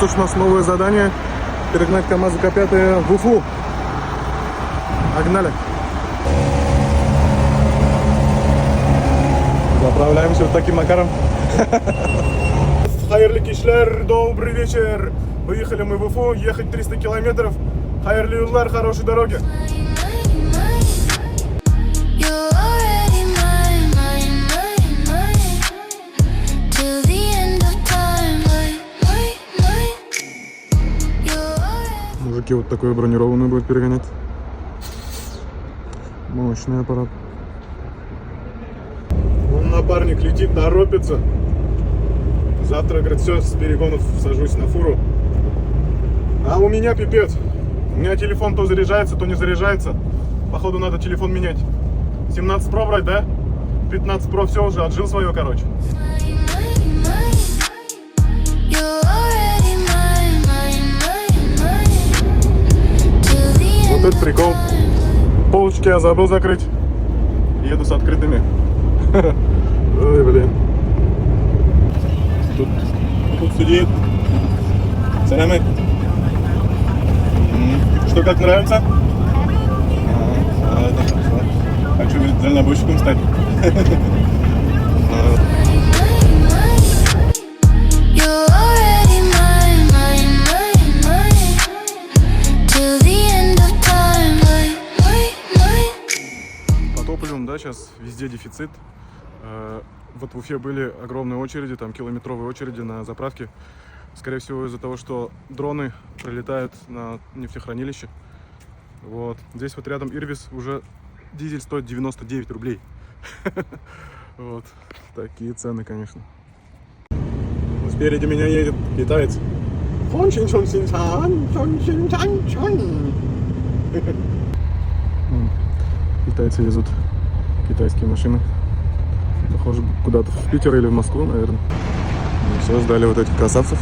Слушай, у нас новое задание. Перегнать КамАЗ К5 в Уфу. Погнали. Заправляемся вот таким макаром. Хайрли Кишлер, добрый вечер. Выехали мы в Уфу, ехать 300 километров. Хайрли Юллар, хорошей дороги. Мужики вот такой бронированный будут перегонять. Мощный аппарат. Вон напарник летит, торопится. Завтра, говорит, все, с перегонов сажусь на фуру. А у меня пипец. У меня телефон то заряжается, то не заряжается. Походу надо телефон менять. 17 Pro брать, да? 15 Pro все уже, отжил свое, короче. Вот это прикол. Полочки я забыл закрыть. Еду с открытыми. Ой, блин. Тут сидит. Салямы. Что, как нравится? Хочу, говорит, дальнобойщиком стать. По топливу, да, сейчас везде дефицит. Вот в Уфе были огромные очереди, там километровые очереди на заправке. Скорее всего, из-за того, что дроны прилетают на нефтехранилище. Вот. Здесь вот рядом Ирвис уже дизель стоит 99 рублей. Вот. Такие цены, конечно. Спереди меня едет китаец. Китайцы везут китайские машины. Похоже, куда-то в Питер или в Москву, наверное. Все, сдали вот этих красавцев.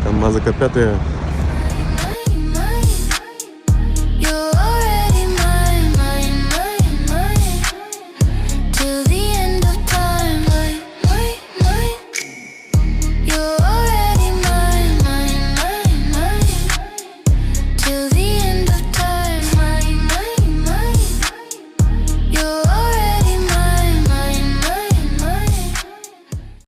КамАЗ К5.